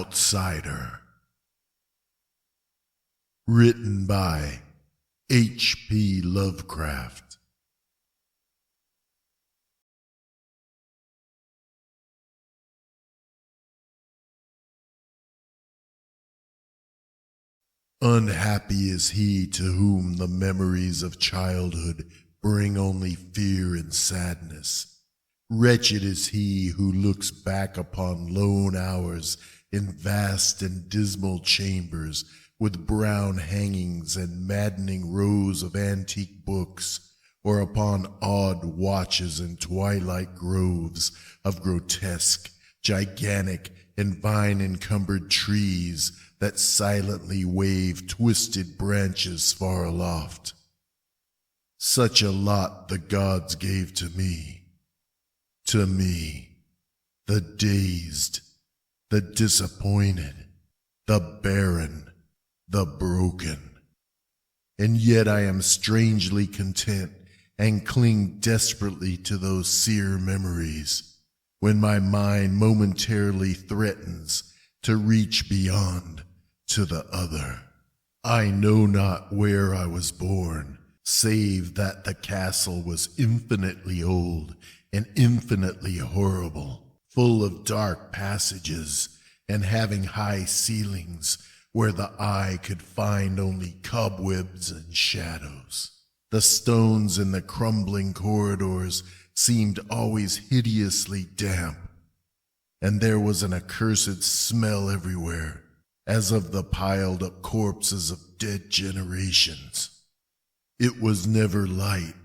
Outsider. Written by H.P. Lovecraft. Unhappy is he to whom the memories of childhood bring only fear and sadness. Wretched is he who looks back upon lone hours in vast and dismal chambers with brown hangings and maddening rows of antique books, or upon odd watches in twilight groves of grotesque, gigantic, and vine-encumbered trees that silently wave twisted branches far aloft. Such a lot the gods gave to me, the dazed, the disappointed, the barren, the broken. And yet I am strangely content and cling desperately to those sere memories when my mind momentarily threatens to reach beyond to the other. I know not where I was born, save that the castle was infinitely old and infinitely horrible, full of dark passages and having high ceilings where the eye could find only cobwebs and shadows. The stones in the crumbling corridors seemed always hideously damp, and there was an accursed smell everywhere, as of the piled up corpses of dead generations. It was never light,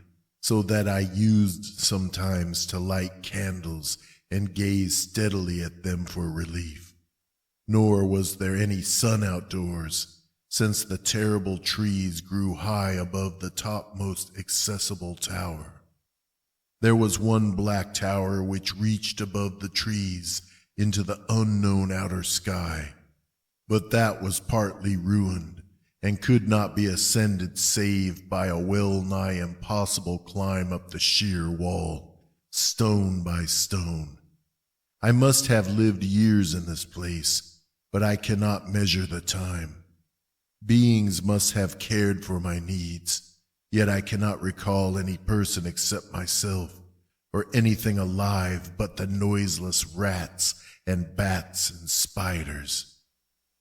so that I used sometimes to light candles and gaze steadily at them for relief. Nor was there any sun outdoors, since the terrible trees grew high above the topmost accessible tower. There was one black tower which reached above the trees into the unknown outer sky, but that was partly ruined and could not be ascended save by a well-nigh impossible climb up the sheer wall, stone by stone. I must have lived years in this place, but I cannot measure the time. Beings must have cared for my needs, yet I cannot recall any person except myself, or anything alive but the noiseless rats and bats and spiders.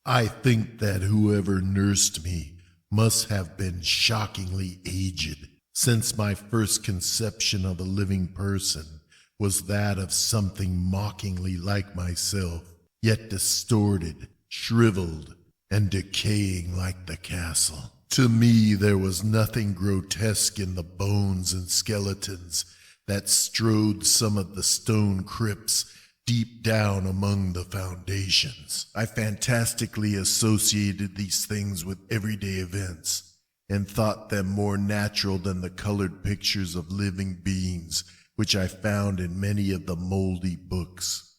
I think that whoever nursed me must have been shockingly aged, since my first conception of a living person was that of something mockingly like myself, yet distorted, shriveled, and decaying like the castle. To me, there was nothing grotesque in the bones and skeletons that strode some of the stone crypts deep down among the foundations. I fantastically associated these things with everyday events and thought them more natural than the colored pictures of living beings which I found in many of the moldy books.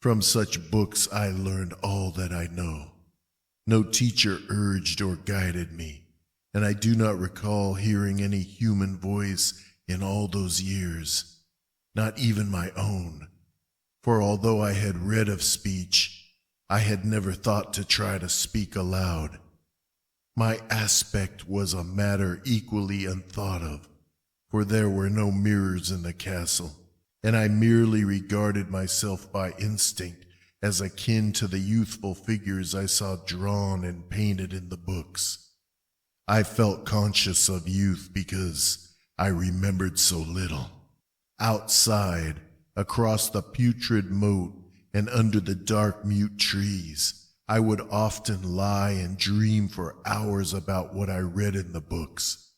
From such books I learned all that I know. No teacher urged or guided me, and I do not recall hearing any human voice in all those years, not even my own. For although I had read of speech, I had never thought to try to speak aloud. My aspect was a matter equally unthought of, for there were no mirrors in the castle, and I merely regarded myself by instinct as akin to the youthful figures I saw drawn and painted in the books. I felt conscious of youth because I remembered so little. Outside, across the putrid moat and under the dark mute trees, I would often lie and dream for hours about what I read in the books,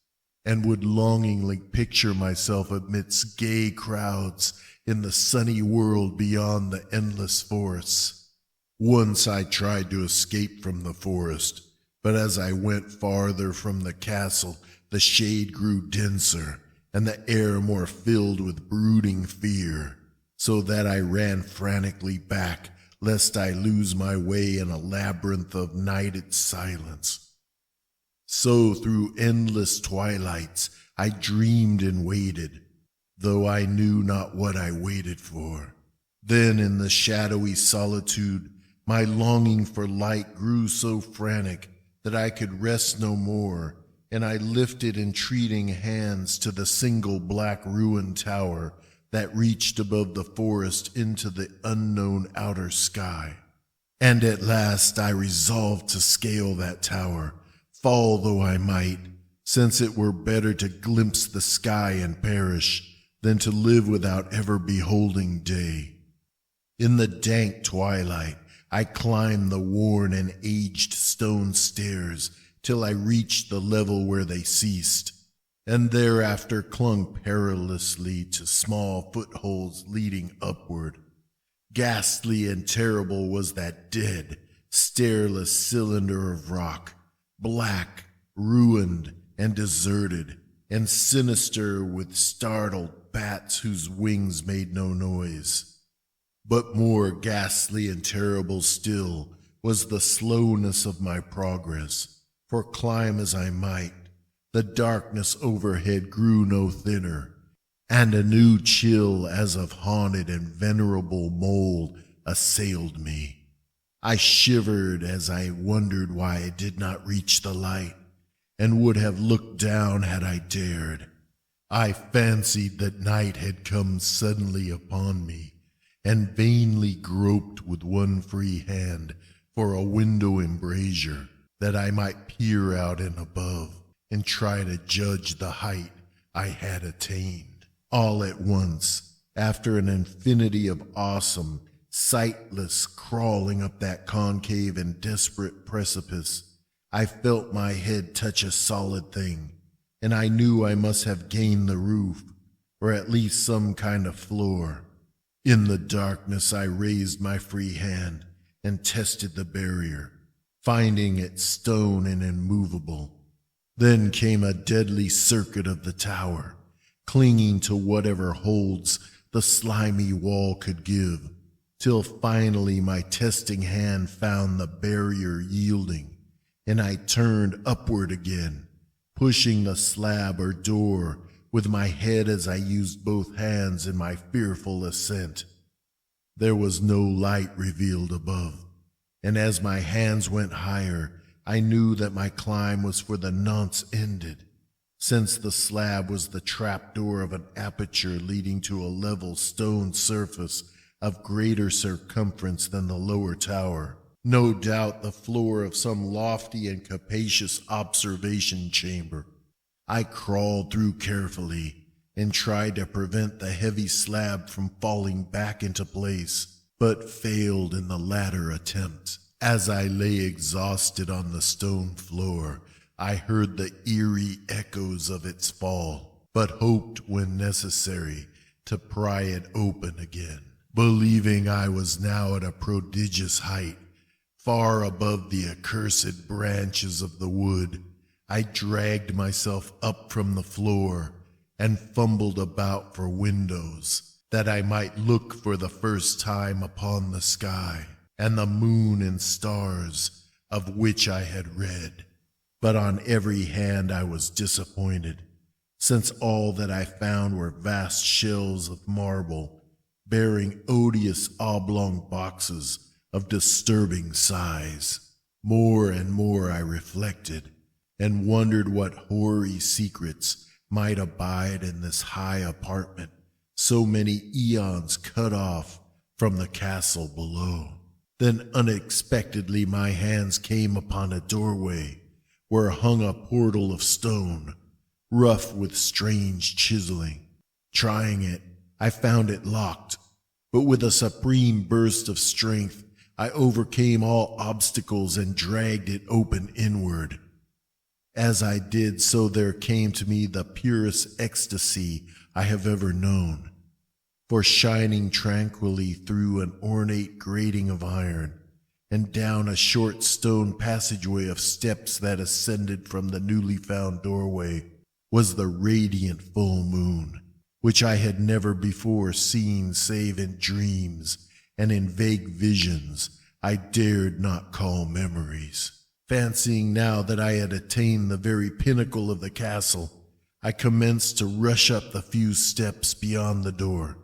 and would longingly picture myself amidst gay crowds in the sunny world beyond the endless forests. Once I tried to escape from the forest, but as I went farther from the castle, the shade grew denser and the air more filled with brooding fear, so that I ran frantically back, lest I lose my way in a labyrinth of nighted silence. So through endless twilights I dreamed and waited, though I knew not what I waited for. Then in the shadowy solitude My longing for light grew so frantic that I could rest no more, and I lifted entreating hands to the single black ruined tower that reached above the forest into the unknown outer sky. And at last I resolved to scale that tower, fall though I might, since it were better to glimpse the sky and perish than to live without ever beholding day. In the dank twilight, I climbed the worn and aged stone stairs till I reached the level where they ceased, and thereafter clung perilously to small footholds leading upward. Ghastly and terrible was that dead, stairless cylinder of rock, black, ruined, and deserted, and sinister with startled bats whose wings made no noise. But more ghastly and terrible still was the slowness of my progress, for climb as I might, the darkness overhead grew no thinner, and a new chill as of haunted and venerable mold assailed me. I shivered as I wondered why I did not reach the light, and would have looked down had I dared. I fancied that night had come suddenly upon me, and vainly groped with one free hand for a window embrasure, that I might peer out and above, and try to judge the height I had attained. All at once, after an infinity of awesome, sightless crawling up that concave and desperate precipice, I felt my head touch a solid thing, and I knew I must have gained the roof, or at least some kind of floor. In the darkness I raised my free hand and tested the barrier, finding it stone and immovable. Then came a deadly circuit of the tower, clinging to whatever holds the slimy wall could give, till finally my testing hand found the barrier yielding, and I turned upward again, pushing the slab or door with my head as I used both hands in my fearful ascent. There was no light revealed above, and as my hands went higher, I knew that my climb was for the nonce ended, since the slab was the trapdoor of an aperture leading to a level stone surface of greater circumference than the lower tower. No doubt the floor of some lofty and capacious observation chamber. I crawled through carefully and tried to prevent the heavy slab from falling back into place, but failed in the latter attempt. As I lay exhausted on the stone floor, I heard the eerie echoes of its fall, but hoped when necessary to pry it open again. Believing I was now at a prodigious height, far above the accursed branches of the wood, I dragged myself up from the floor and fumbled about for windows, that I might look for the first time upon the sky and the moon and stars of which I had read. But on every hand I was disappointed, since all that I found were vast shelves of marble, bearing odious oblong boxes of disturbing size. More and more I reflected, and wondered what hoary secrets might abide in this high apartment, so many eons cut off from the castle below. Then unexpectedly my hands came upon a doorway, where hung a portal of stone, rough with strange chiseling. Trying it, I found it locked, but with a supreme burst of strength, I overcame all obstacles and dragged it open inward. As I did so, there came to me the purest ecstasy I have ever known, for shining tranquilly through an ornate grating of iron, and down a short stone passageway of steps that ascended from the newly found doorway, was the radiant full moon, which I had never before seen save in dreams and in vague visions I dared not call memories. Fancying now that I had attained the very pinnacle of the castle, I commenced to rush up the few steps beyond the door.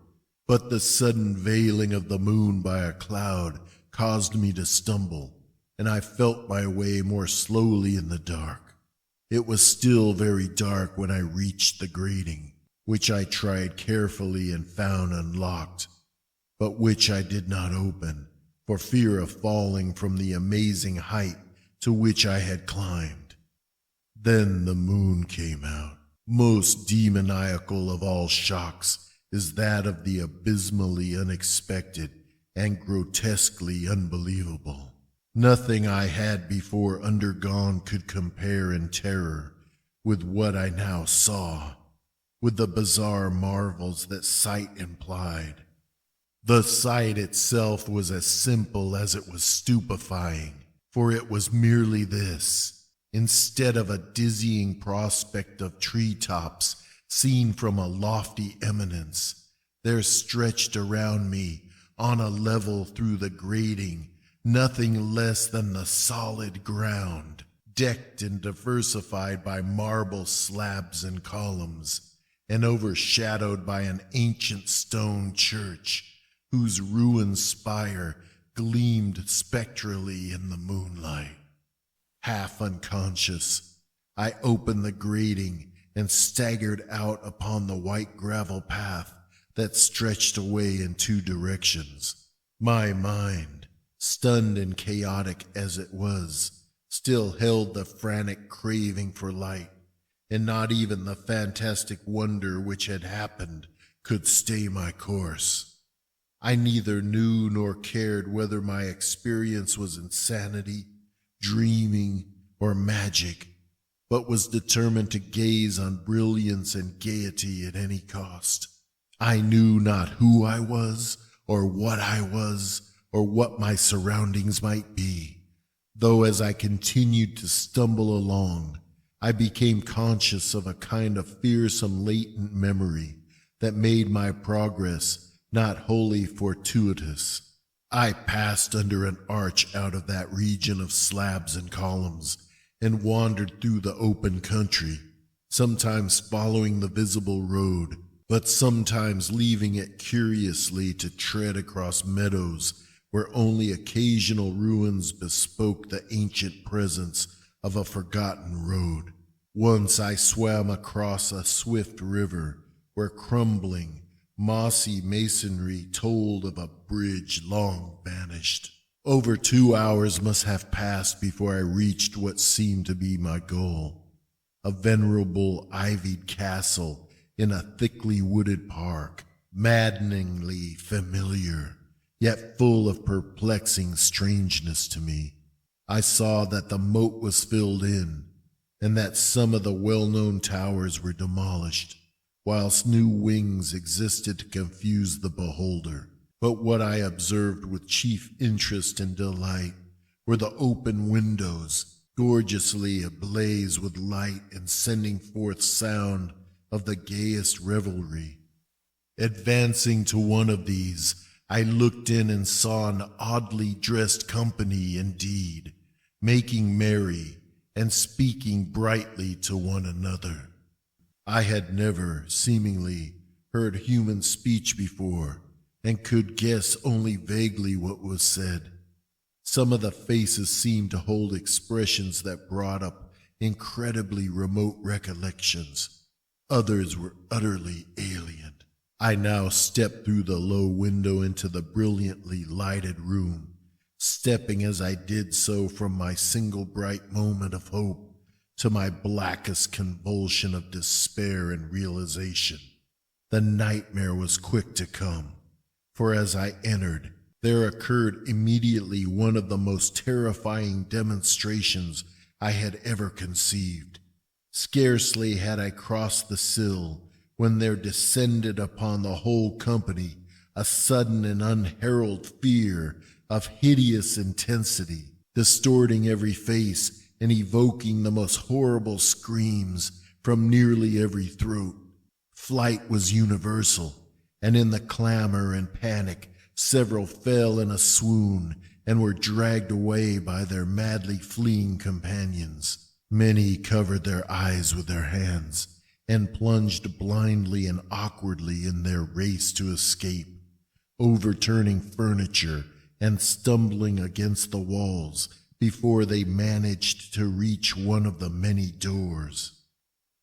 But the sudden veiling of the moon by a cloud caused me to stumble, and I felt my way more slowly in the dark. It was still very dark when I reached the grating, which I tried carefully and found unlocked, but which I did not open, for fear of falling from the amazing height to which I had climbed. Then the moon came out. Most demoniacal of all shocks is that of the abysmally unexpected and grotesquely unbelievable. Nothing I had before undergone could compare in terror with what I now saw, with the bizarre marvels that sight implied. The sight itself was as simple as it was stupefying, for it was merely this. Instead of a dizzying prospect of treetops seen from a lofty eminence, there stretched around me, on a level through the grating, nothing less than the solid ground, decked and diversified by marble slabs and columns, and overshadowed by an ancient stone church, whose ruined spire gleamed spectrally in the moonlight. Half unconscious, I opened the grating and staggered out upon the white gravel path that stretched away in two directions. My mind, stunned and chaotic as it was, still held the frantic craving for light, and not even the fantastic wonder which had happened could stay my course. I neither knew nor cared whether my experience was insanity, dreaming, or magic, but was determined to gaze on brilliance and gaiety at any cost. I knew not who I was, or what I was, or what my surroundings might be, though as I continued to stumble along, I became conscious of a kind of fearsome latent memory that made my progress not wholly fortuitous. I passed under an arch out of that region of slabs and columns and wandered through the open country, sometimes following the visible road, but sometimes leaving it curiously to tread across meadows where only occasional ruins bespoke the ancient presence of a forgotten road. Once I swam across a swift river where crumbling, mossy masonry told of a bridge long vanished. Over 2 hours must have passed before I reached what seemed to be my goal, a venerable ivied castle in a thickly wooded park, maddeningly familiar, yet full of perplexing strangeness to me. I saw that the moat was filled in, and that some of the well-known towers were demolished, whilst new wings existed to confuse the beholder. But what I observed with chief interest and delight were the open windows, gorgeously ablaze with light and sending forth sound of the gayest revelry. Advancing to one of these, I looked in and saw an oddly dressed company indeed, making merry and speaking brightly to one another. I had never, seemingly, heard human speech before, and could guess only vaguely what was said. Some of the faces seemed to hold expressions that brought up incredibly remote recollections. Others were utterly alien. I now stepped through the low window into the brilliantly lighted room, stepping as I did so from my single bright moment of hope to my blackest convulsion of despair and realization. The nightmare was quick to come, for as I entered, there occurred immediately one of the most terrifying demonstrations I had ever conceived. Scarcely had I crossed the sill when there descended upon the whole company a sudden and unheralded fear of hideous intensity, distorting every face and evoking the most horrible screams from nearly every throat. Flight was universal, and in the clamor and panic, several fell in a swoon and were dragged away by their madly fleeing companions. Many covered their eyes with their hands and plunged blindly and awkwardly in their race to escape, overturning furniture and stumbling against the walls before they managed to reach one of the many doors.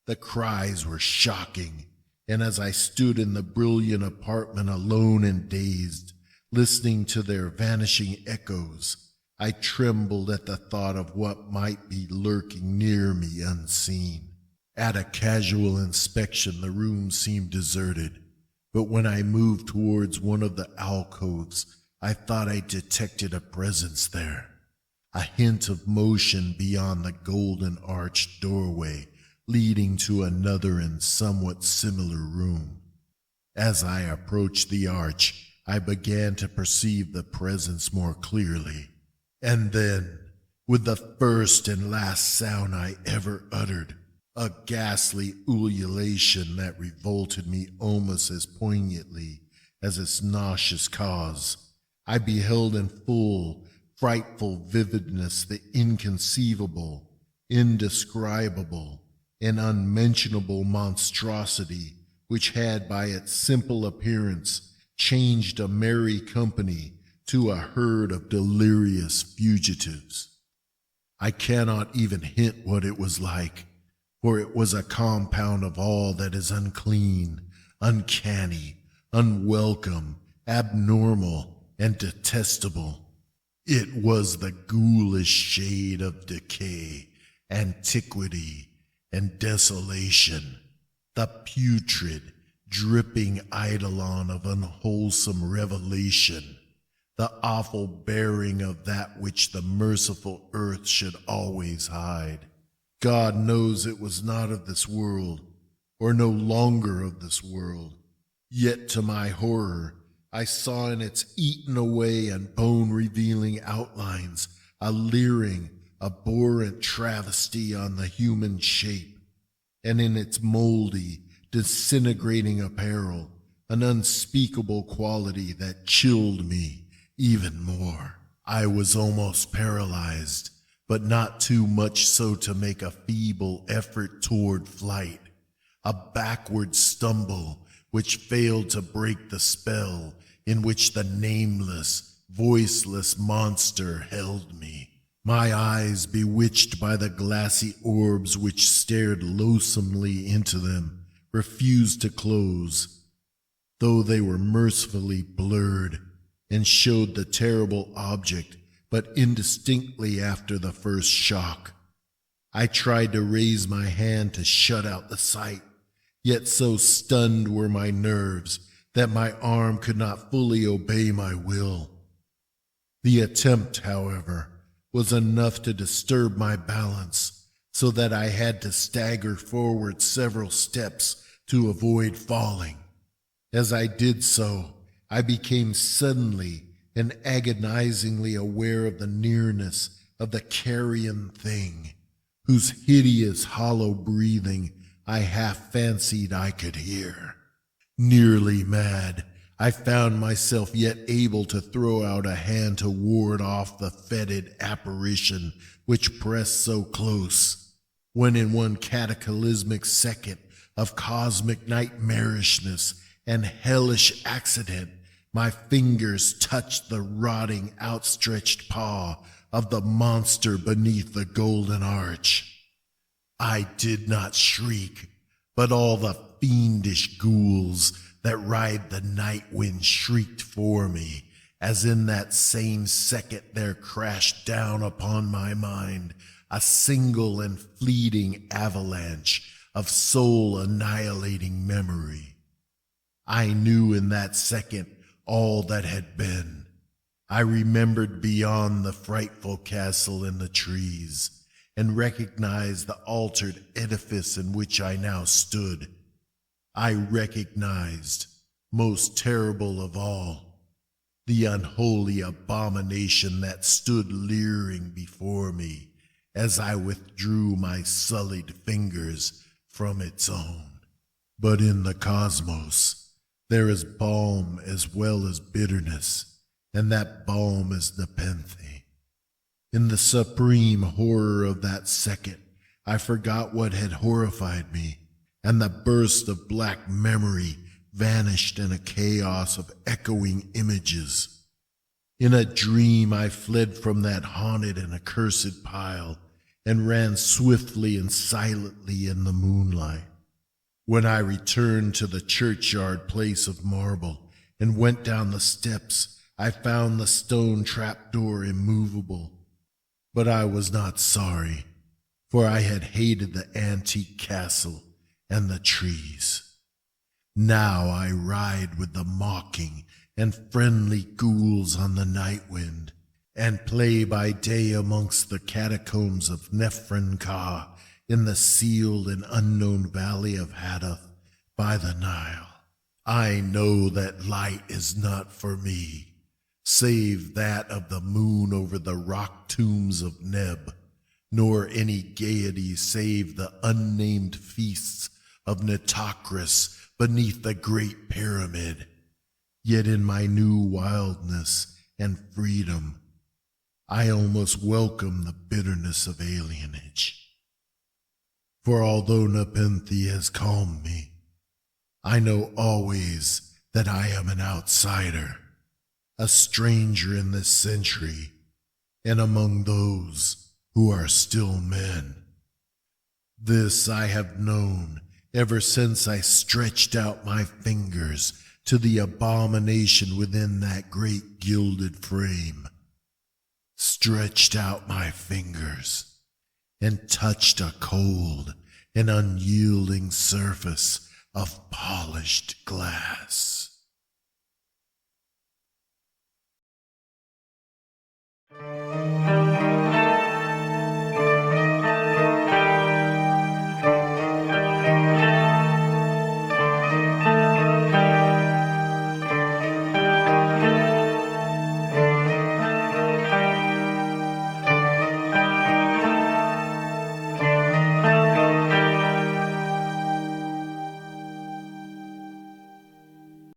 The cries were shocking, and as I stood in the brilliant apartment alone and dazed, listening to their vanishing echoes, I trembled at the thought of what might be lurking near me unseen. At a casual inspection, the room seemed deserted, but when I moved towards one of the alcoves, I thought I detected a presence there, a hint of motion beyond the golden arched doorway leading to another and somewhat similar room. As I approached the arch, I began to perceive the presence more clearly. And then, with the first and last sound I ever uttered, a ghastly ululation that revolted me almost as poignantly as its nauseous cause, I beheld in full, frightful vividness the inconceivable, indescribable, and unmentionable monstrosity which had by its simple appearance changed a merry company to a herd of delirious fugitives. I cannot even hint what it was like, for it was a compound of all that is unclean, uncanny, unwelcome, abnormal, and detestable. It was the ghoulish shade of decay, antiquity, and desolation, the putrid, dripping eidolon of unwholesome revelation, the awful bearing of that which the merciful earth should always hide. God knows it was not of this world, or no longer of this world. Yet to my horror, I saw in its eaten away and bone-revealing outlines a leering, abhorrent travesty on the human shape, and in its moldy, disintegrating apparel, an unspeakable quality that chilled me even more. I was almost paralyzed, but not too much so to make a feeble effort toward flight, a backward stumble which failed to break the spell in which the nameless, voiceless monster held me. My eyes, bewitched by the glassy orbs which stared loathsomely into them, refused to close, though they were mercifully blurred, and showed the terrible object but indistinctly after the first shock. I tried to raise my hand to shut out the sight, yet so stunned were my nerves that my arm could not fully obey my will. The attempt, however, was enough to disturb my balance, so that I had to stagger forward several steps to avoid falling. As I did so, I became suddenly and agonizingly aware of the nearness of the carrion thing, whose hideous hollow breathing I half fancied I could hear. Nearly mad, I found myself yet able to throw out a hand to ward off the fetid apparition which pressed so close, when in one cataclysmic second of cosmic nightmarishness and hellish accident, my fingers touched the rotting, outstretched paw of the monster beneath the golden arch. I did not shriek, but all the fiendish ghouls that ride the night wind shrieked for me, as in that same second there crashed down upon my mind a single and fleeting avalanche of soul-annihilating memory. I knew in that second all that had been. I remembered beyond the frightful castle in the trees, and recognized the altered edifice in which I now stood. I recognized, most terrible of all, the unholy abomination that stood leering before me as I withdrew my sullied fingers from its own. But in the cosmos, there is balm as well as bitterness, and that balm is nepenthe. In the supreme horror of that second, I forgot what had horrified me, and the burst of black memory vanished in a chaos of echoing images. In a dream I fled from that haunted and accursed pile and ran swiftly and silently in the moonlight. When I returned to the churchyard place of marble and went down the steps, I found the stone trapdoor immovable. But I was not sorry, for I had hated the antique castle and the trees. Now I ride with the mocking and friendly ghouls on the night wind, and play by day amongst the catacombs of Nephron-Ka in the sealed and unknown valley of Hadath by the Nile. I know that light is not for me, save that of the moon over the rock tombs of Neb, nor any gaiety save the unnamed feasts of Nitocris beneath the great pyramid. Yet in my new wildness and freedom, I almost welcome the bitterness of alienage. For although Nepenthe has calmed me, I know always that I am an outsider, a stranger in this century, and among those who are still men. This I have known ever since I stretched out my fingers to the abomination within that great gilded frame, stretched out my fingers and touched a cold and unyielding surface of polished glass.